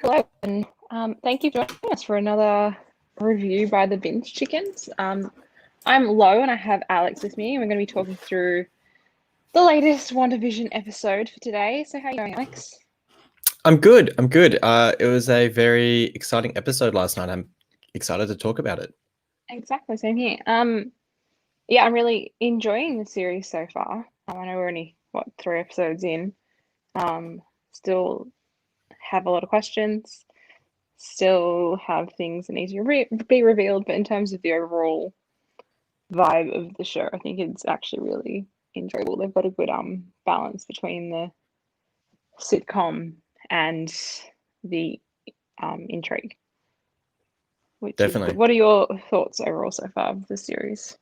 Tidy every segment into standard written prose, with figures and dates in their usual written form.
Hello, and thank you for joining us for another review by the Binge Chickens. I'm Lo, and I have Alex with me, and we're going to be talking through the latest WandaVision episode for today. So, how are you going, Alex? I'm good. I'm good. It was a very exciting episode last night. I'm excited to talk about it. Exactly, same here. Yeah, I'm really enjoying the series so far. I know we're only 3 episodes in. Still have a lot of questions. Still have things that need to be revealed, but in terms of the overall vibe of the show, I think it's actually really enjoyable. They've got a good balance between the sitcom and the intrigue, which is good. Definitely. What are your thoughts overall so far of the series?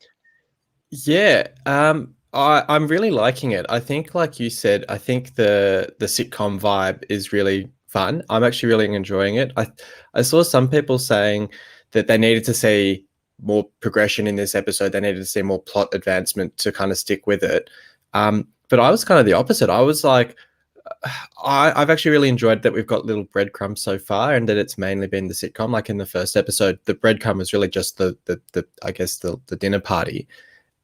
Yeah. I'm really liking it. I think, like you said, I think the sitcom vibe is really fun. I'm actually really enjoying it. I saw some people saying that they needed to see more progression in this episode. They needed to see more plot advancement to kind of stick with it. But I was kind of the opposite. I was like, I've actually really enjoyed that we've got little breadcrumbs so far, and that it's mainly been the sitcom. Like in the first episode, the breadcrumb was really just the I guess the dinner party.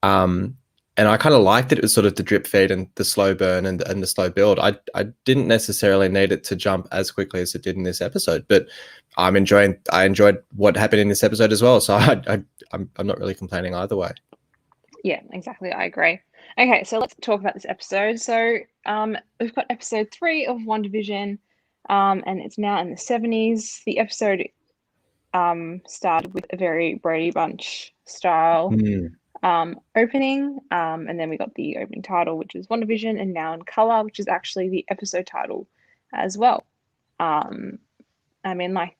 Um, and I kind of liked it. It was sort of the drip feed and the slow burn and the slow build. I didn't necessarily need it to jump as quickly as it did in this episode, but I enjoyed what happened in this episode as well. So I'm not really complaining either way. Yeah, exactly. I agree. Okay, so let's talk about this episode. So we've got episode 3 of WandaVision, and it's now in the 70s. The episode started with a very Brady Bunch style opening, and then we got the opening title, which is WandaVision, and Now in Color, which is actually the episode title as well. I mean, like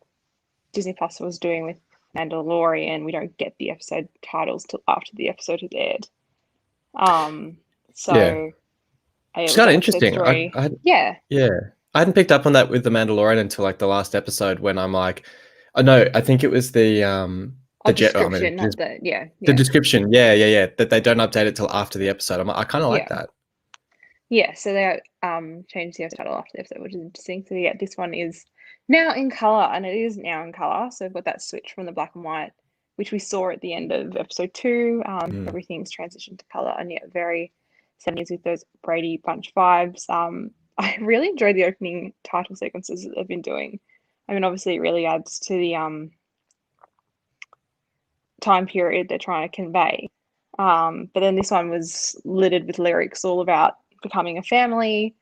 Disney Plus was doing with Mandalorian, we don't get the episode titles till after the episode has aired. So Yeah, it it's was kind of episode interesting. 3. I Yeah. Yeah, I hadn't picked up on that with the Mandalorian until like the last episode when I'm like, oh no, I think it was the jet. I mean, Description, not the the description. Yeah. That they don't update it till after the episode. I kind of like yeah. that. Yeah, so they changed the episode title after the episode, which is interesting. So yeah, this one is now in color, and it is now in color. So we've got that switch from the black and white, which we saw at the end of episode 2. Everything's transitioned to color, and yeah, very 70s with those Brady Bunch vibes. I really enjoyed the opening title sequences that they've been doing. I mean, obviously, it really adds to the time period they're trying to convey. But then this one was littered with lyrics all about becoming a family,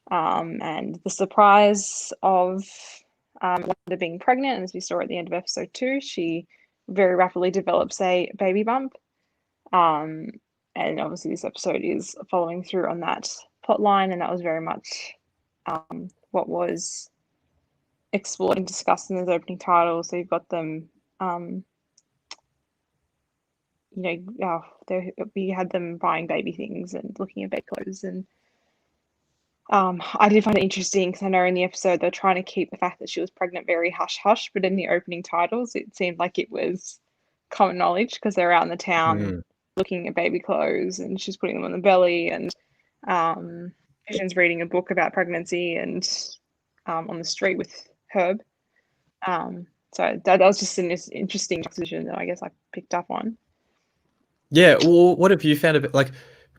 and the surprise of Wanda being pregnant. And as we saw at the end of episode 2, she very rapidly develops a baby bump. And obviously this episode is following through on that plot line, and that was very much what was explored and discussed in those opening titles. So you've got them, we had them buying baby things and looking at baby clothes. And I did find it interesting because I know in the episode they're trying to keep the fact that she was pregnant very hush-hush, but in the opening titles it seemed like it was common knowledge because they're out in the town looking at baby clothes, and she's putting them on the belly, and Vision's reading a book about pregnancy and on the street with Herb. So that was just an interesting decision that I guess I picked up on. Yeah. Well, what have you found of it? Like,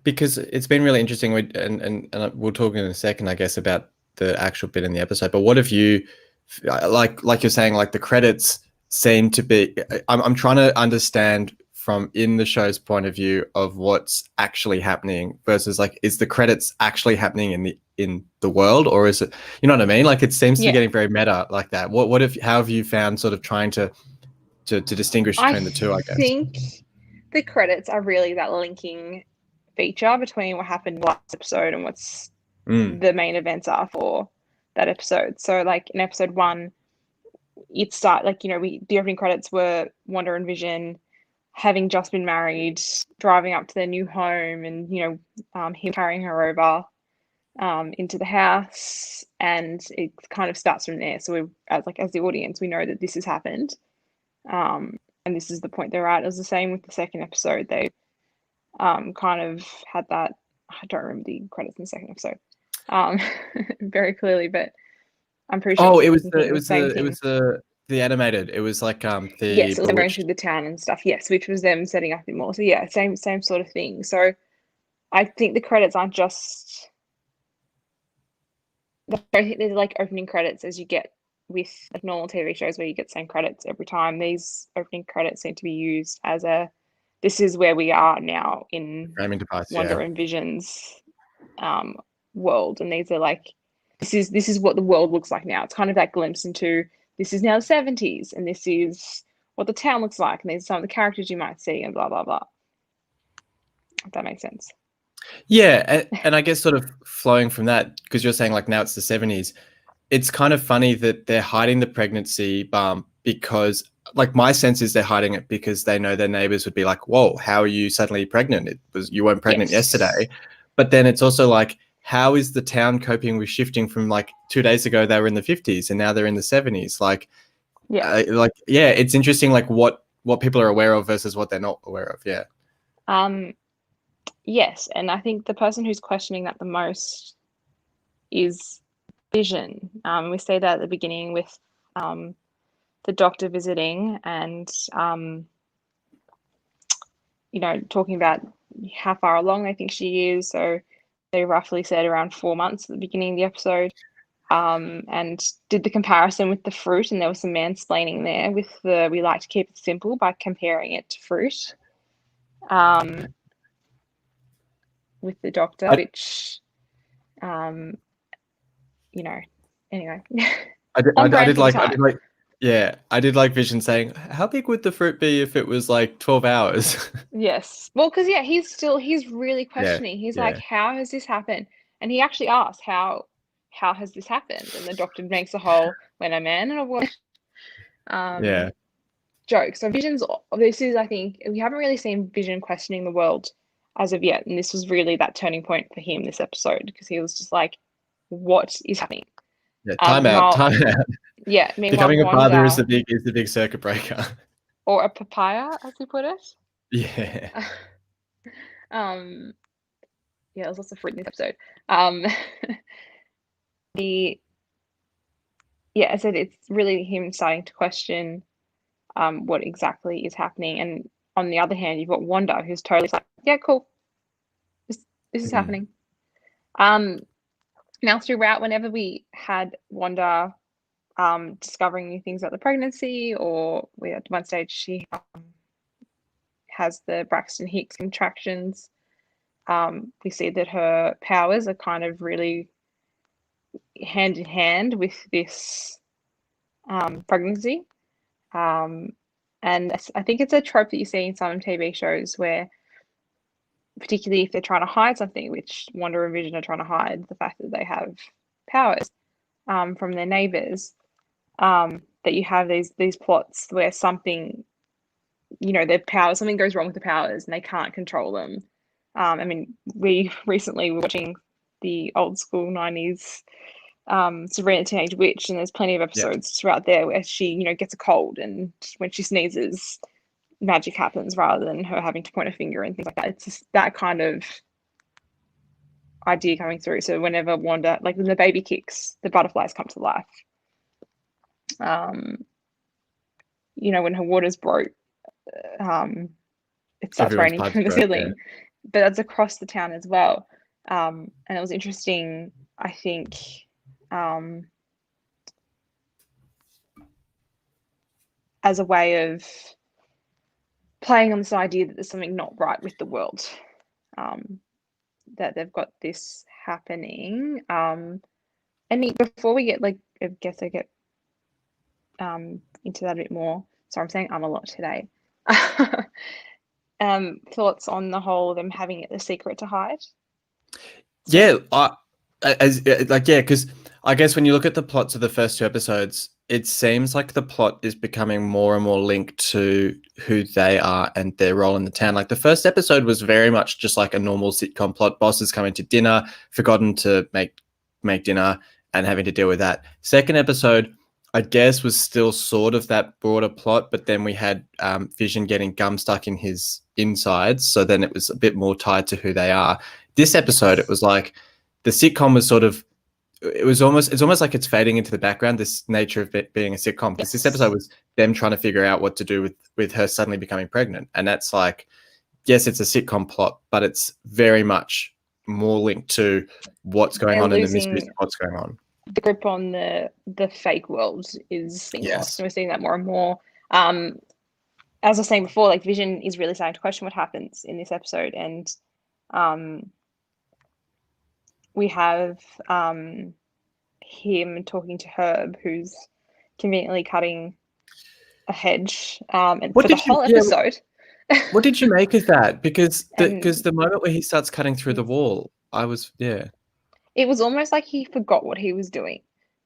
because it's been really interesting. And we'll talk in a second, I guess, about the actual bit in the episode. But what have you like you're saying, like the credits seem to be. I'm trying to understand from in the show's point of view of what's actually happening versus like, is the credits actually happening in the world, or is it, you know what I mean? Like it seems to be getting very meta like that. How have you found sort of trying to distinguish between the two, I guess? I think the credits are really that linking feature between what happened last episode and what's the main events are for that episode. So like in episode 1, the opening credits were Wanda and Vision having just been married, driving up to their new home, and him carrying her over into the house, and it kind of starts from there. So we, as the audience, we know that this has happened, and this is the point they're at. It was the same with the second episode. They kind of had that. I don't remember the credits in the second episode very clearly, but I'm pretty sure it was the same thing. the animated. It was like the Yes, it was them going Bewitched. through the town and stuff. Yes, which was them setting up it more. So yeah, same sort of thing. So I think the credits aren't just. I don't think there's like opening credits as you get with like normal TV shows where you get the same credits every time. These opening credits seem to be used as this is where we are now in Framing device, Wonder yeah. and Vision's world, and these are like this is what the world looks like now. It's kind of that glimpse into this is now the 70s, and this is what the town looks like, and these are some of the characters you might see, and blah blah blah. If that makes sense. Yeah, and I guess sort of flowing from that, because you're saying like now it's the 70s, it's kind of funny that they're hiding the pregnancy bump because like my sense is they're hiding it because they know their neighbors would be like, whoa, how are you suddenly pregnant? You weren't pregnant yesterday. But then it's also like, how is the town coping with shifting from like 2 days ago they were in the 50s and now they're in the 70s? Like, it's interesting like what people are aware of versus what they're not aware of. Yeah. Yes, and I think the person who's questioning that the most is Vision. We say that at the beginning with the doctor visiting and talking about how far along they think she is. So they roughly said around 4 months at the beginning of the episode, and did the comparison with the fruit, and there was some mansplaining there with we like to keep it simple by comparing it to fruit. With the doctor, which, anyway. I did like Vision saying, how big would the fruit be if it was like 12 hours? Yes. Well, because, he's really questioning. He's like, how has this happened? And he actually asked, how has this happened? And the doctor makes a whole, when a man and a woman joke. So this is, I think, we haven't really seen Vision questioning the world as of yet. And this was really that turning point for him this episode, because he was just like, what is happening? Yeah, time out. Yeah, becoming a father is the big circuit breaker. Or a papaya, as we put it. Yeah. There's lots of fruit in this episode. I said it's really him starting to question what exactly is happening. And on the other hand, you've got Wanda, who's totally like, yeah, cool. This is happening. Now throughout, whenever we had Wanda discovering new things about the pregnancy, or at one stage she has the Braxton Hicks contractions, we see that her powers are kind of really hand in hand with this pregnancy. And I think it's a trope that you see in some TV shows where, particularly if they're trying to hide something, which Wanda and Vision are trying to hide, the fact that they have powers from their neighbors, that you have these plots where something, their powers, something goes wrong with the powers and they can't control them. I mean, we recently were watching the old school 90s Sabrina Teenage Witch, and there's plenty of episodes throughout there where she, gets a cold, and when she sneezes, magic happens rather than her having to point a finger and things like that. It's just that kind of idea coming through. So whenever Wanda, like when the baby kicks, the butterflies come to life. When her water's broke, it starts raining from the ceiling. But that's across the town as well. And it was interesting, I think, as a way of playing on this idea that there's something not right with the world, that they've got this happening. And before we get, I get into that a bit more. So I'm saying I'm a lot today. Thoughts on the whole them having it a secret to hide? Yeah, because I guess when you look at the plots of the first 2 episodes, it seems like the plot is becoming more and more linked to who they are and their role in the town. Like the first episode was very much just like a normal sitcom plot. Boss is coming to dinner, forgotten to make dinner, and having to deal with that. Second episode, I guess, was still sort of that broader plot, but then we had Vision getting gum stuck in his insides, so then it was a bit more tied to who they are. This episode, it was like the sitcom was sort of it's almost like it's fading into the background, this nature of it being a sitcom, because this episode was them trying to figure out what to do with her suddenly becoming pregnant. And that's like, yes, it's a sitcom plot, but it's very much more linked to what's going on in the mysteries of what's going on. The grip on the fake world is being lost, and we're seeing that more and more. As I was saying before, like Vision is really starting to question what happens in this episode, and we have him talking to Herb, who's conveniently cutting a hedge, and for the whole episode. What did you make of that? Because the moment where he starts cutting through the wall, it was almost like he forgot what he was doing.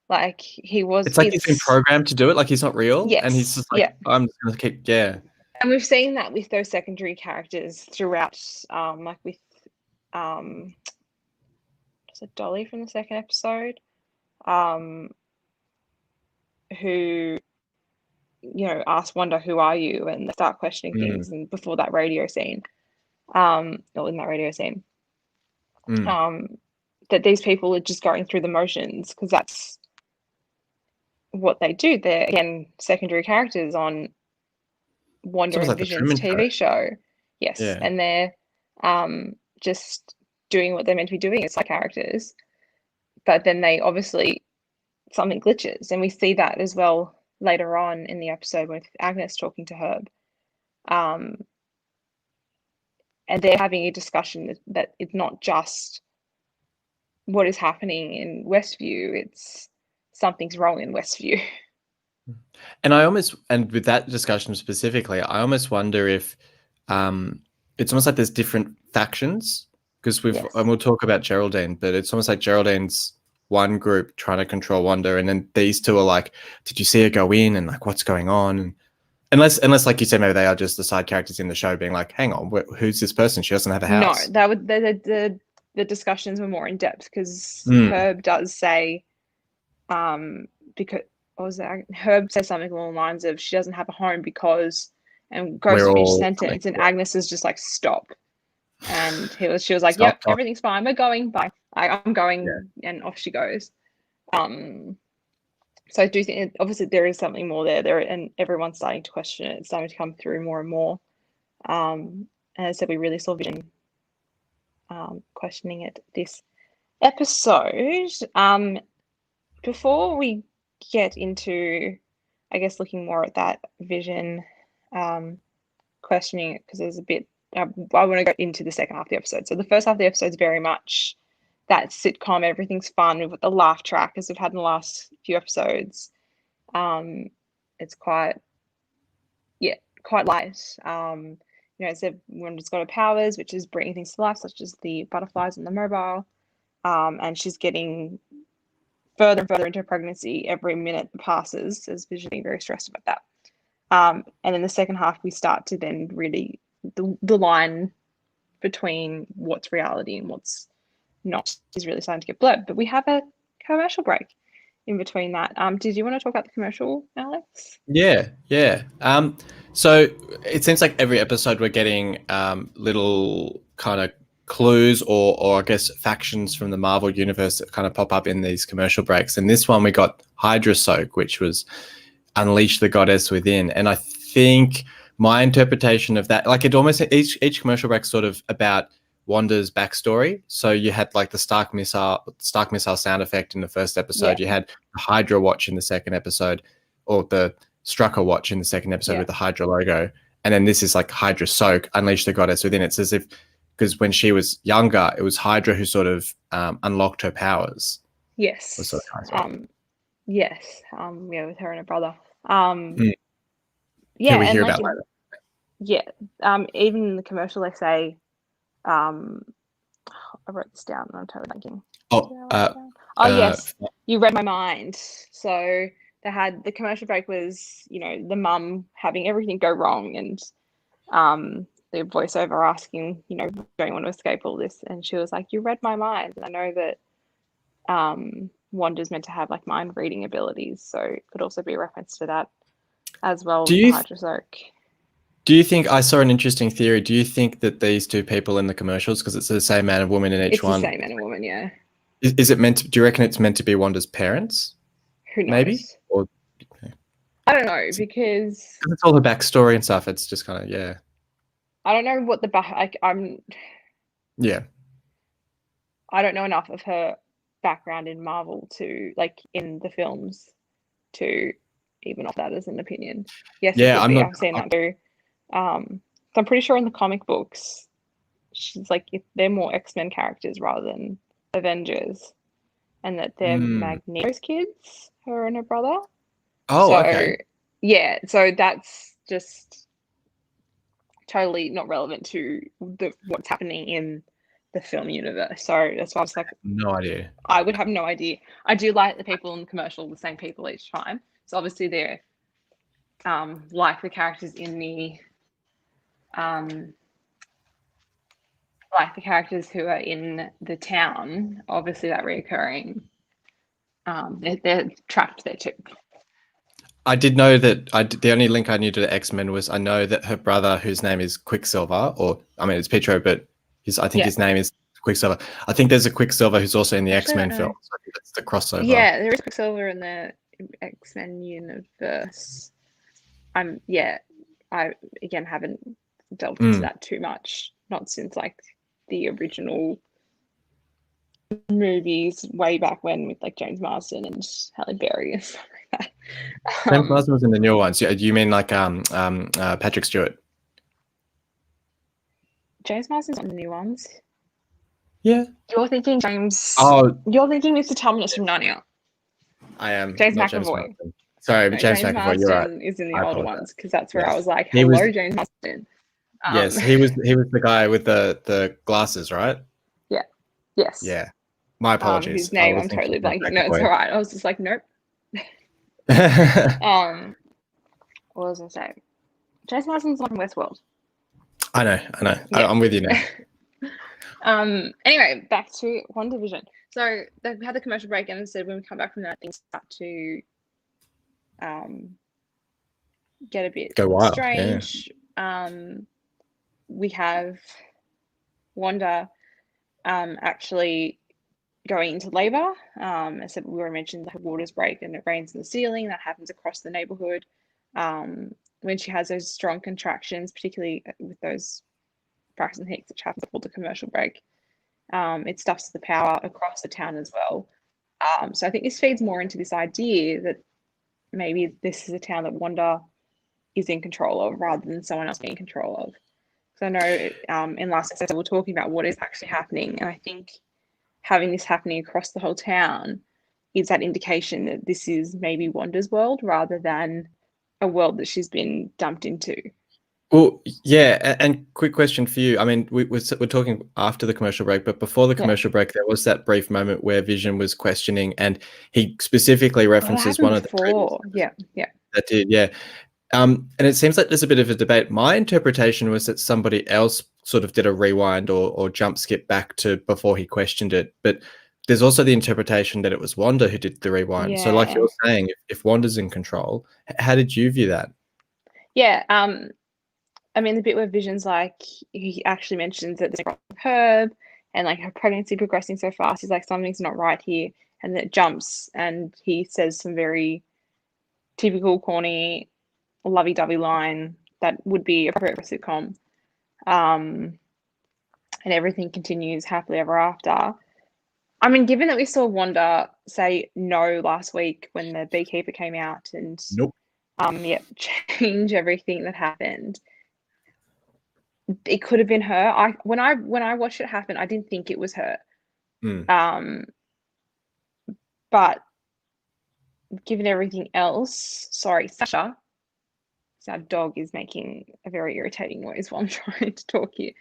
Like it's like he's been programmed to do it, like he's not real. Yes, and he's just like, I'm just gonna keep, And we've seen that with those secondary characters throughout, like with was it Dolly from the second episode? Who, ask Wanda, who are you? And they start questioning things, and before that radio scene, or in that radio scene, that these people are just going through the motions because that's what they do. They're, again, secondary characters on Wanda and Vision's TV show. Yes, and they're just doing what they're meant to be doing as side characters, but then they obviously something glitches, and we see that as well later on in the episode with Agnes talking to Herb, and they're having a discussion that it's not just what is happening in Westview, it's something's wrong in Westview. And with that discussion specifically, I almost wonder if it's almost like there's different factions, because and we'll talk about Geraldine, but it's almost like Geraldine's one group trying to control Wanda, and then these two are like, did you see her go in, and like, what's going on? And unless like you said, maybe they are just the side characters in the show being like, hang on, who's this person? She doesn't have a house. No, that would the discussions were more in depth, because Herb does say, because what was that? Herb says something along the lines of she doesn't have a home because, and goes to each sentence, and Agnes is just like, stop. And she was like, yep, everything's fine. We're going. Bye. I'm going, and off she goes. So I do think obviously there is something more there, and everyone's starting to question it. It's starting to come through more and more. And as I said, we really saw Vision questioning it this episode. Before we get into, I guess, looking more at that Vision questioning it, because there's a bit. I want to go into the second half of the episode. So the first half of the episode is very much that sitcom. Everything's fun. We've got the laugh track, as we've had in the last few episodes. It's quite light. It's everyone's got her powers, which is bringing things to life, such as the butterflies and the mobile. And she's getting further and further into her pregnancy every minute that passes, as Vision being very stressed about that. And in the second half, we start to then really the line between what's reality and what's not is really starting to get blurred. But we have a commercial break in between that. Did you want to talk about the commercial, Alex? Yeah. So it seems like every episode we're getting little kind of clues or I guess factions from the Marvel universe that kind of pop up in these commercial breaks. And this one we got Hydra Soak, which was Unleash the Goddess Within. And I think my interpretation of that, like, it almost each commercial break sort of about Wanda's backstory. So you had like the Stark missile sound effect in the first episode. You had the Hydra watch in the second episode, or the Strucker watch in the second episode with the Hydra logo. And then this is like Hydra Soak, Unleash the Goddess Within. It's as if, because when she was younger, it was Hydra who sort of unlocked her powers. Yes. Sort of yes. With her and her brother. We hear about later. Yeah. Even in the commercial, they say, I wrote this down and I'm totally blanking. Yes, you read my mind. So they had the commercial break was, the mum having everything go wrong, and the voiceover asking, don't want to escape all this, and she was like, you read my mind. And I know that Wanda's meant to have like mind reading abilities, so it could also be a reference to that as well. Do you think, I saw an interesting theory, do you think that these two people in the commercials, because it's the same man and woman in each one? It's the same man and woman, yeah. Is it meant to, do you reckon it's meant to be Wanda's parents? Who Maybe? knows? Or I don't know, because it's all her backstory and stuff. It's just kind of, yeah. I don't know what the Yeah. I don't know enough of her background in Marvel to, like, in the films, to even offer that as an opinion. Yes, it Yeah, could I'm be. not. I've seen that too. So I'm pretty sure in the comic books, she's like, they're more X-Men characters rather than Avengers, and that they're Mm. Magneto's kids, her and her brother. Oh, So okay. yeah, so that's just totally not relevant to what's happening in the film universe. So that's why I was like, No idea. I would have no idea. I do like the people in the commercial, the same people each time. So obviously they're like the characters in the like the characters who are in the town. Obviously that reoccurring. They're trapped there too. I did know that the only link I knew to the X-Men was I know that her brother, whose name is Quicksilver, or I mean it's Pietro, but I think his name is Quicksilver. I think there's a Quicksilver who's also in the Actually, I X-Men don't film. know. So I think that's the crossover. Yeah, there is Quicksilver in the X-Men universe. I again haven't delved into that too much. Not since like the original movies way back when with like James Marsden and Halle Berry and stuff like that. James Marsden was in the newer ones. You mean like Patrick Stewart? James Marsden's on the new ones. Yeah. You're thinking James. Oh, you're thinking Mr. Tumnus from Narnia. I am James not James McAvoy. Marsden. Sorry, No, James James McAvoy. You're right. Marsden is in the I older apologize. ones because that's where I Yes. was like, He was- hello, James Marsden. Yes, he was the guy with the glasses, right? Yeah. Yes. Yeah. My apologies. Whose name I was I'm thinking totally James blanking. No, it's McAvoy. all right. I was just like, nope. What was I saying? James Marsden's on Westworld. I know. Yeah. I'm with you now. Anyway, back to WandaVision. So they've had the commercial break, and instead, when we come back from that, things start to get a bit Go wild. strange. Yeah. We have Wanda actually going into labor. As we already mentioned, the waters break and it rains in the ceiling. That happens across the neighborhood. When she has those strong contractions, particularly with those Braxton Hicks, which happens before the commercial break, it stuffs the power across the town as well. So I think this feeds more into this idea that maybe this is a town that Wanda is in control of rather than someone else being in control of. So I know in last episode we were talking about what is actually happening, and I think having this happening across the whole town is that indication that this is maybe Wanda's world rather than a world that she's been dumped into. Well, yeah, and quick question for you. I mean, we're talking after the commercial break, but before the commercial break, there was that brief moment where Vision was questioning, and he specifically references one of the before. Yeah. That did, yeah. And it seems like there's a bit of a debate. My interpretation was that somebody else sort of did a rewind or jump skip back to before he questioned it. But there's also the interpretation that it was Wanda who did the rewind. Yeah. So like you're saying, if Wanda's in control, how did you view that? Yeah. I mean, the bit where Vision's like, he actually mentions that there's a problem with Herb and like her pregnancy progressing so fast. He's like, something's not right here. And then it jumps and he says some very typical corny lovey-dovey line that would be appropriate for a sitcom. And everything continues happily ever after. I mean, given that we saw Wanda say no last week when the beekeeper came out and change everything that happened, it could have been her. When I watched it happen, I didn't think it was her. But given everything else, sorry, Sasha. So our dog is making a very irritating noise while I'm trying to talk here.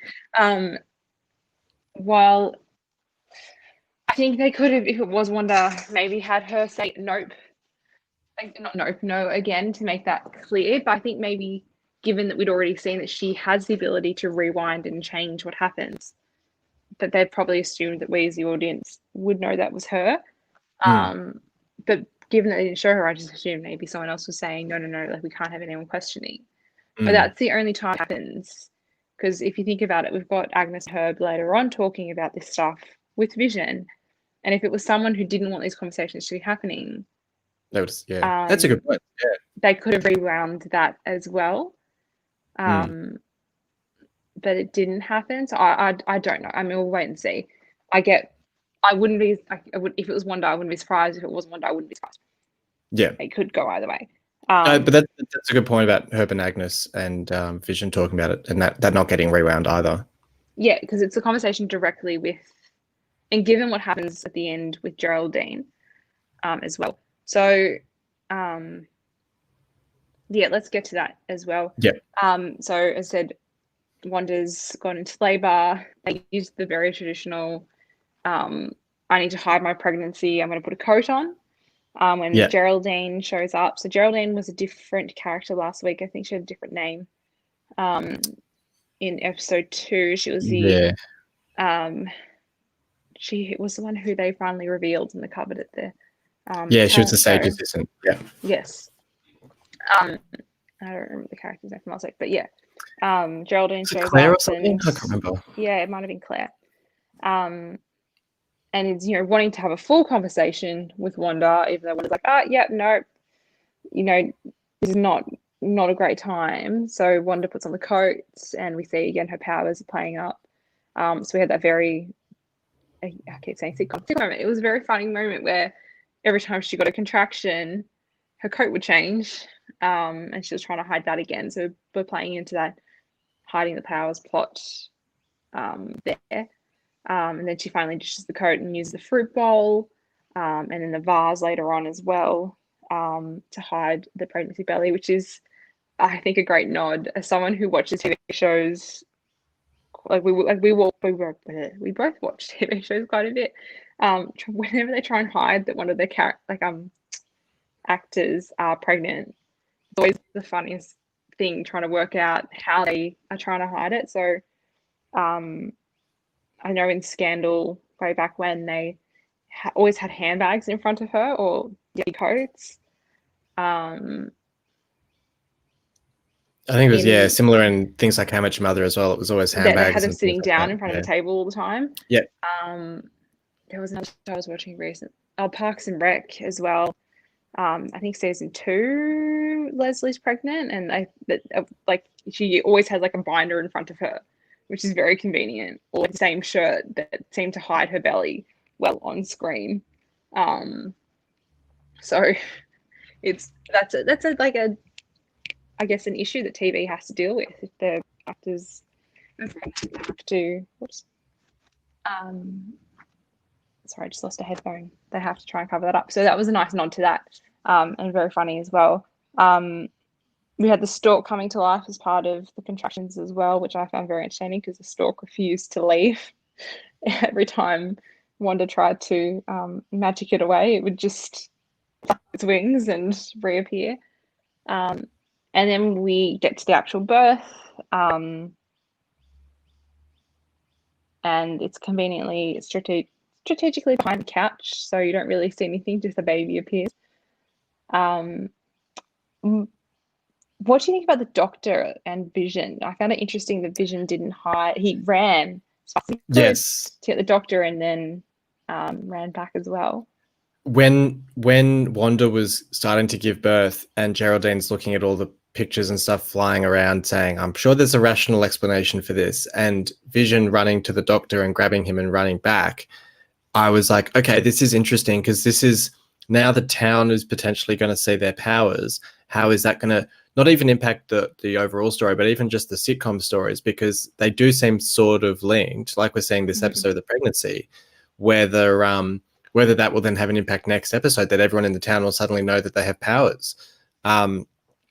While I think they could have, if it was Wanda, maybe had her say nope, like not nope, no again to make that clear. But I think maybe given that we'd already seen that she has the ability to rewind and change what happens, that they've probably assumed that we as the audience would know that was her. But given that they didn't show her, I just assumed maybe someone else was saying, no, like we can't have anyone questioning. But that's the only time it happens. Because if you think about it, we've got Agnes Herb later on talking about this stuff with Vision. And if it was someone who didn't want these conversations to be happening, that's a good point. Yeah, they could have rewound that as well. But it didn't happen. So I don't know. I mean, we'll wait and see. I wouldn't be. If it was Wanda, I wouldn't be surprised. If it wasn't Wanda, I wouldn't be surprised. Yeah, it could go either way. but that's a good point about Herb and Agnes and Vision talking about it, and that not getting rewound either. Yeah, because it's a conversation directly with, and given what happens at the end with Geraldine, as well. So, yeah, let's get to that as well. Yeah. So as I said, Wanda's gone into labor. They used the very traditional, I need to hide my pregnancy, I'm going to put a coat on. When Geraldine shows up. So Geraldine was a different character last week. I think she had a different name. In episode 2, she was the she was the one who they finally revealed in the cupboard at the she was the sage assistant. Yeah. Yes. I don't remember the character's name from last week, but yeah. Geraldine shows Claire up or something? I can't remember. Yeah, it might have been Claire. And is, wanting to have a full conversation with Wanda, even though Wanda's like, no, this is not a great time. So Wanda puts on the coats, and we see again her powers are playing up. So we had that very, I keep saying sitcom moment. It was a very funny moment where every time she got a contraction, her coat would change, and she was trying to hide that again. So we're playing into that hiding the powers plot there. And then she finally dishes the coat and uses the fruit bowl, and then the vase later on as well, to hide the pregnancy belly, which is, I think, a great nod. As someone who watches TV shows, we both watch TV shows quite a bit. Whenever they try and hide that one of their actors are pregnant, it's always the funniest thing trying to work out how they are trying to hide it. So, I know in Scandal, way back when, they always had handbags in front of her, or coats. I think it was similar in things like How Much Mother as well. It was always handbags. They had them sitting down in front of the table all the time. Yeah. There was another show I was watching recently. Parks and Rec as well. I think season 2, Leslie's pregnant, and she always has a binder in front of her, which is very convenient, or the same shirt that seemed to hide her belly well on screen. So that's I guess an issue that TV has to deal with if the actors have to. Sorry, I just lost a headphone. They have to try and cover that up. So that was a nice nod to that, and very funny as well. We had the stork coming to life as part of the contractions as well, which I found very entertaining because the stork refused to leave. Every time Wanda tried to magic it away, it would just flap its wings and reappear. And then we get to the actual birth, and it's conveniently strategically behind the couch, so you don't really see anything, just the baby appears. What do you think about the Doctor and Vision? I found it interesting that Vision didn't hide. He ran to get the Doctor, and then ran back as well. When Wanda was starting to give birth and Geraldine's looking at all the pictures and stuff flying around saying, I'm sure there's a rational explanation for this, and Vision running to the Doctor and grabbing him and running back, I was like, okay, this is interesting, because this is now the town is potentially going to see their powers. How is that going to not even impact the overall story, but even just the sitcom stories, because they do seem sort of linked, like we're seeing this episode of the pregnancy, whether that will then have an impact next episode, that everyone in the town will suddenly know that they have powers.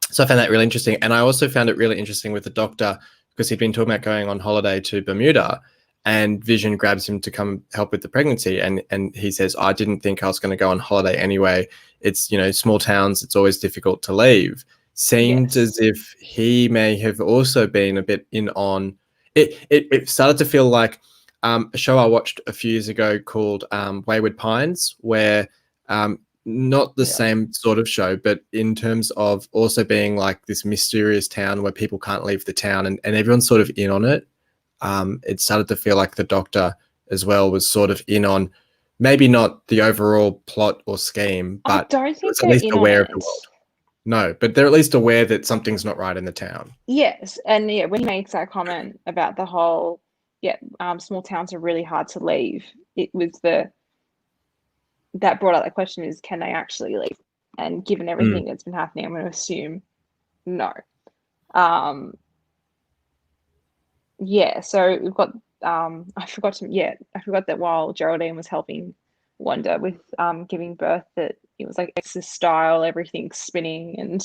So I found that really interesting. And I also found it really interesting with the Doctor, because he'd been talking about going on holiday to Bermuda, and Vision grabs him to come help with the pregnancy. And he says, I didn't think I was going to go on holiday anyway. It's, small towns, it's always difficult to leave. Seemed as if he may have also been a bit in on it. It started to feel like a show I watched a few years ago called Wayward Pines, where not the same sort of show, but in terms of also being like this mysterious town where people can't leave the town, and everyone's sort of in on it. It started to feel like the Doctor as well was sort of in on maybe not the overall plot or scheme, I but don't think was at they're least in on aware of it. the world. No, but they're at least aware that something's not right in the town. Yes, and yeah, when he makes that comment about the whole, small towns are really hard to leave. It was that brought up the question is, can they actually leave? And given everything that's been happening, I'm going to assume no. Yeah, so we've got I forgot that while Geraldine was helping Wanda with giving birth, that it was like Exorcist style, everything's spinning, and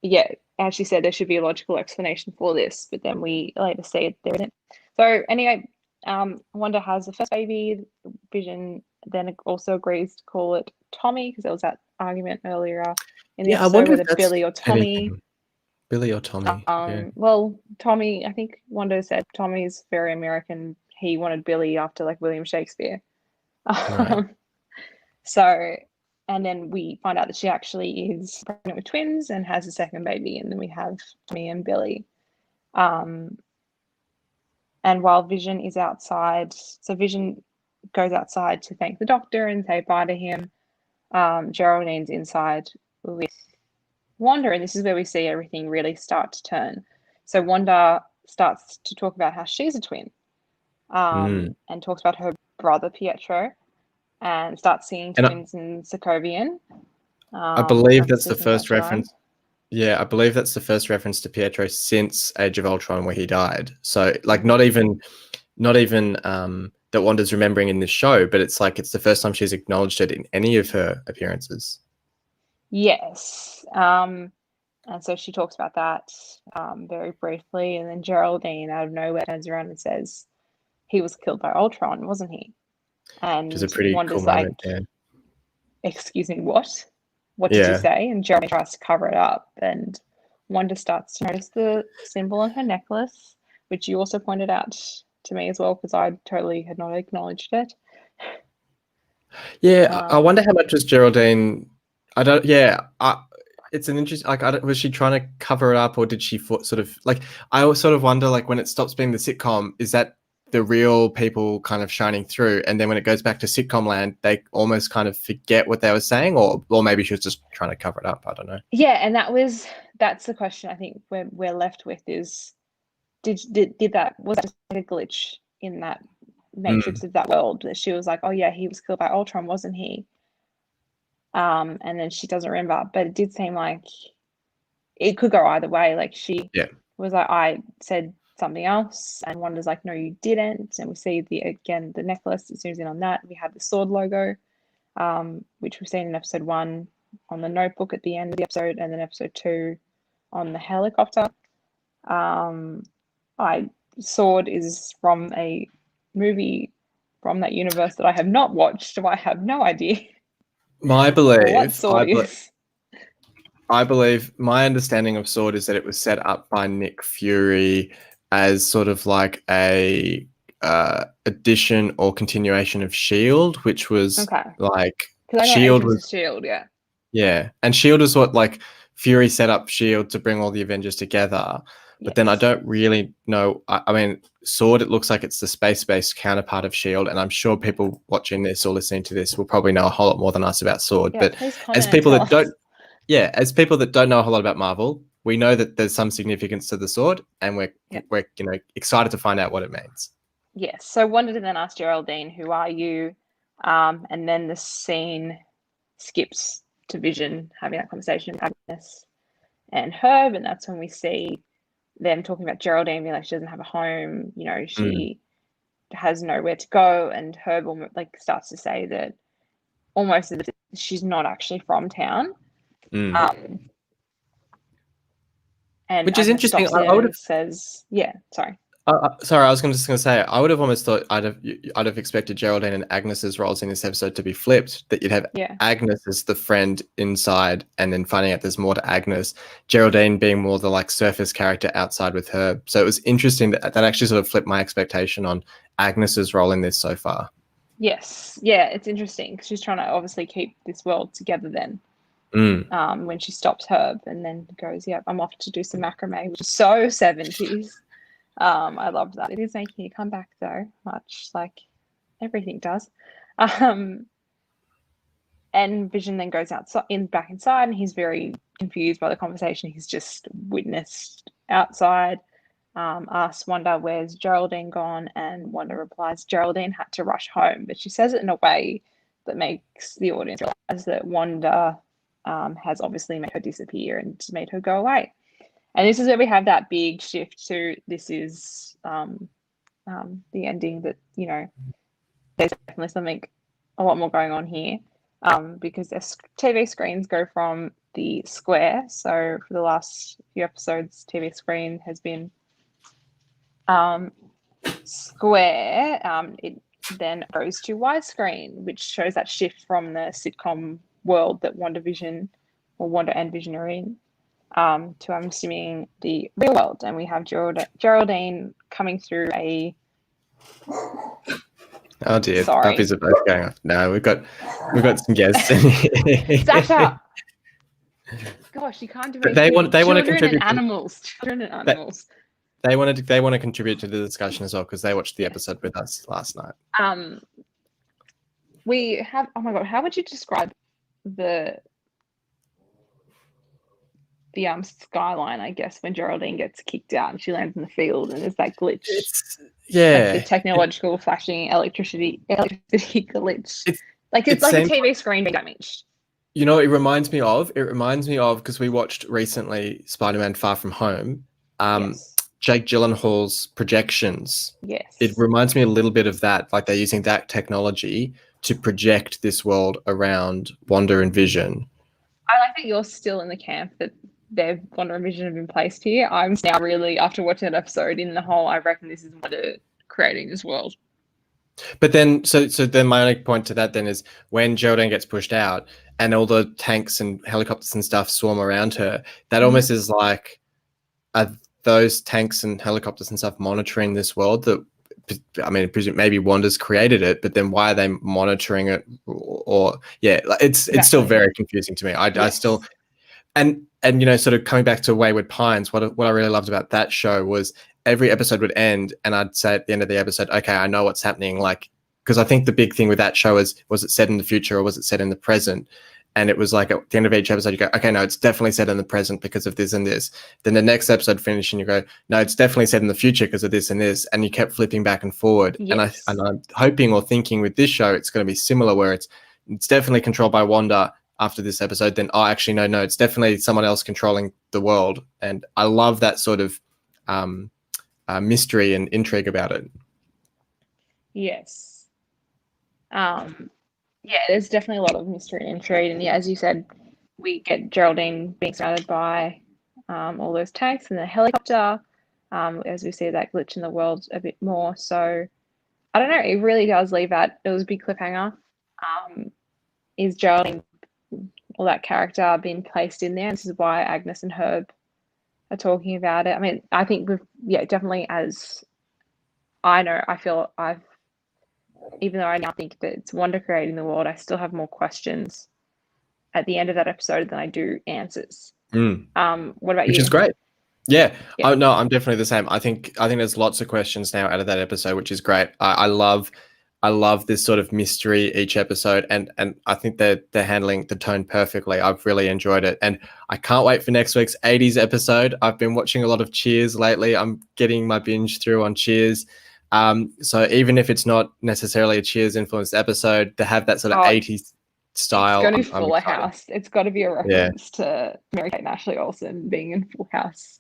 yeah, as she said, there should be a logical explanation for this, but then we later see it there isn't. So anyway, Wanda has the first baby. Vision then also agrees to call it Tommy because there was that argument earlier in the Yeah, I episode wonder if whether that's Billy or Tommy. anything. Billy or Tommy? Yeah. Well, Tommy, I think Wanda said Tommy's very American. He wanted Billy after like William Shakespeare. Right. So, and then we find out that she actually is pregnant with twins and has a second baby, and then we have Tommy and Billy. And while Vision is outside, so Vision goes outside to thank the doctor and say bye to him. Geraldine's inside with Wanda, and this is where we see everything really start to turn. So Wanda starts to talk about how she's a twin, and talks about her brother Pietro, and starts seeing And twins in Sokovian. I believe that's the speaking about first Gerard. reference. Yeah, I believe that's the first reference to Pietro since Age of Ultron, where he died. So, like, not even that Wanda's remembering in this show, but it's like it's the first time she's acknowledged it in any of her appearances. Yes. And so she talks about that very briefly, and then Geraldine out of nowhere turns around and says, "He was killed by Ultron, wasn't he?" Which is a And pretty Wanda's cool like, moment. Yeah. "Excuse me, what? What did you Yeah. say?" And Geraldine tries to cover it up, and Wanda starts to notice the symbol on her necklace, which you also pointed out to me as well, because I totally had not acknowledged it. Yeah, I wonder how much was Geraldine. I don't. Yeah, it's an interesting. Like, was she trying to cover it up, or did she sort of like? I always sort of wonder, like, when it stops being the sitcom, is that the real people kind of shining through, and then when it goes back to sitcom land, they almost kind of forget what they were saying, or maybe she was just trying to cover it up. I don't know. Yeah, and that's the question I think we're left with is, did that, was that just like a glitch in that matrix of that world, that she was like, oh yeah, he was killed by Ultron, wasn't he? And then she doesn't remember, but it did seem like it could go either way. Like she was like, I said something else, and Wanda's like, no, you didn't. And we see the necklace that zooms in on that. We have the sword logo, which we've seen in episode 1 on the notebook at the end of the episode, and then episode 2 on the helicopter. Sword is from a movie from that universe that I have not watched, so I have no idea My belief, what Sword is. I believe my understanding of Sword is that it was set up by Nick Fury as sort of like a addition or continuation of Shield, which was like Shield was Shield, and Shield is what, like, Fury set up Shield to bring all the Avengers together. But then I don't really know. I mean, Sword, it looks like it's the space-based counterpart of Shield, and I'm sure people watching this or listening to this will probably know a whole lot more than us about Sword. But as people that don't, know a whole lot about Marvel, we know that there's some significance to the sword, and we're excited to find out what it means. Yes. So Wanda then asked Geraldine, "Who are you?" And then the scene skips to Vision having that conversation with Agnes and Herb, and that's when we see them talking about Geraldine being like she doesn't have a home, she has nowhere to go, and Herb starts to say that almost as if she's not actually from town. And which is interesting. I would have says, sorry. Sorry, I was just going to say, I would have almost thought I'd have expected Geraldine and Agnes's roles in this episode to be flipped. That you'd have Agnes as the friend inside, and then finding out there's more to Agnes. Geraldine being more the like surface character outside with her. So it was interesting that actually sort of flipped my expectation on Agnes's role in this so far. Yes, it's interesting because she's trying to obviously keep this world together. Then, when she stops Herb and then goes, I'm off to do some macrame, which is so 70s. I loved that. It is making you come back though, much like everything does. And Vision then goes back inside, and he's very confused by the conversation he's just witnessed outside. Asks Wanda, where's Geraldine gone? And Wanda replies, Geraldine had to rush home. But she says it in a way that makes the audience realize that Wanda has obviously made her disappear and made her go away. And this is where we have that big shift to this is the ending that, you know, there's definitely something a lot more going on here. Because their TV screens go from the square. So for the last few episodes, TV screen has been square. It then goes to widescreen, which shows that shift from the sitcom world that WandaVision or Wanda and Vision are in to, I'm assuming, the real world. And we have Geraldine coming through a... Oh dear, Sorry. puppies are both going off. No, we've got some guests. Sasha! Gosh, you can't do it. They want to contribute. Children and animals. They want to contribute to the discussion as well because they watched the episode with us last night. We have. Oh my god, how would you describe the skyline? I guess when Geraldine gets kicked out and she lands in the field, and there's that glitch. Yeah, like the technological flashing electricity glitch. It's like a TV screen being damaged. You know, it reminds me of because we watched recently Spider-Man: Far From Home. Yes. Jake Gyllenhaal's projections. Yes. It reminds me a little bit of that. Like they're using that technology to project this world around Wanda and Vision. I like that you're still in the camp that their Wanda and Vision have been placed here. I'm now really, after watching that episode, in the whole, I reckon this is Wanda creating this world. But then, so then my only point to that then is when Geraldine gets pushed out and all the tanks and helicopters and stuff swarm around her, that almost is like, are those tanks and helicopters and stuff monitoring this world that, I mean, maybe Wanda's created it, but then why are they monitoring it? Or yeah, it's still very confusing to me. I still, and you know, sort of coming back to Wayward Pines, what I really loved about that show was every episode would end, and I'd say at the end of the episode, okay, I know what's happening. Like, because I think the big thing with that show is, was it set in the future or was it set in the present? And it was like at the end of each episode, you go, okay, no, it's definitely set in the present because of this and this. Then the next episode finished and you go, no, it's definitely set in the future because of this and this. And you kept flipping back and forward. Yes. And I'm hoping or thinking with this show, it's going to be similar where it's definitely controlled by Wanda after this episode. Then, oh, actually, no, it's definitely someone else controlling the world. And I love that sort of mystery and intrigue about it. Yes. Yeah, there's definitely a lot of mystery and intrigue. And yeah, as you said, we get Geraldine being surrounded by all those tanks and the helicopter, as we see that glitch in the world a bit more. So I don't know, it really does leave that. It was a big cliffhanger. Is Geraldine or that character being placed in there? And this is why Agnes and Herb are talking about it. I mean, I think definitely, as I know, I feel even though I now think that it's Wanda creating the world, I still have more questions at the end of that episode than I do answers. What about you? Which is great. Yeah. Oh, no, I'm definitely the same. I think there's lots of questions now out of that episode, which is great. I love this sort of mystery each episode, and I think they're handling the tone perfectly. I've really enjoyed it, and I can't wait for next week's 80s episode. I've been watching a lot of Cheers lately. I'm getting my binge through on Cheers. So even if it's not necessarily a Cheers influenced episode, to have that sort of 80s style. It's got to be Fuller House. It's got to be a reference to Mary-Kate and Ashley Olsen being in Full House.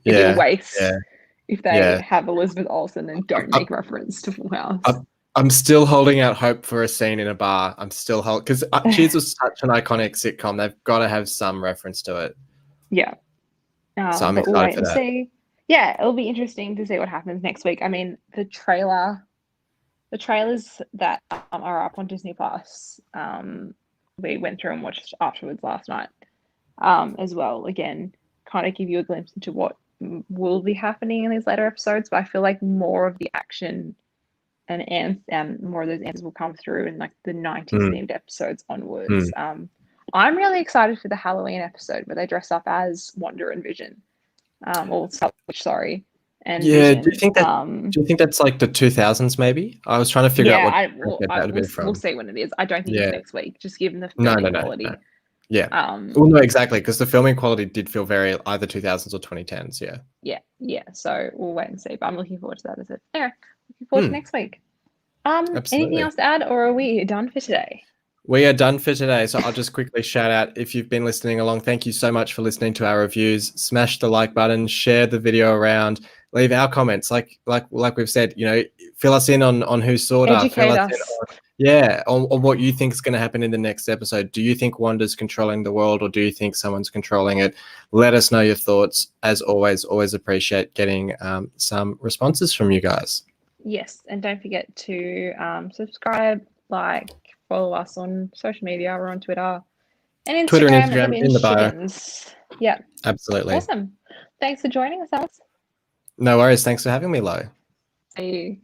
It'd be a waste if they have Elizabeth Olsen and don't make reference to Full House. I'm still holding out hope for a scene in a bar. I'm still because Cheers was such an iconic sitcom. They've got to have some reference to it. Yeah. So I'm excited for that. See. Yeah, it'll be interesting to see what happens next week. I mean, the trailers that are up on Disney Plus, we went through and watched afterwards last night, as well. Again, kind of give you a glimpse into what will be happening in these later episodes. But I feel like more of the action and more of those answers will come through in like the 90s themed episodes onwards. I'm really excited for the Halloween episode where they dress up as Wanda and Vision. Sorry. and Yeah, do Vision. you think that's like the 2000s maybe? I was trying to figure out what decade that would be from. We'll see when it is. I don't think Yeah. it's next week, just given the No, filming no. quality. Yeah. Well, no, exactly, because the filming quality did feel very either 2000s or 2010s. Yeah. Yeah. So we'll wait and see. But I'm looking forward to that. As it. Anyway, looking forward to next week. Anything Absolutely. else to add, or are we done for today? We are done for today. So I'll just quickly shout out, if you've been listening along, thank you so much for listening to our reviews. Smash the like button, share the video around, leave our comments. Like we've said, fill us in on who saw it. Educate us. On what you think is going to happen in the next episode. Do you think Wanda's controlling the world, or do you think someone's controlling it? Let us know your thoughts. As always appreciate getting some responses from you guys. Yes, and don't forget to subscribe, follow us on social media. We're on Twitter and Instagram in the bio. Chickens. Yeah, absolutely. Awesome. Thanks for joining us, Alice. No worries. Thanks for having me, Lo. See you.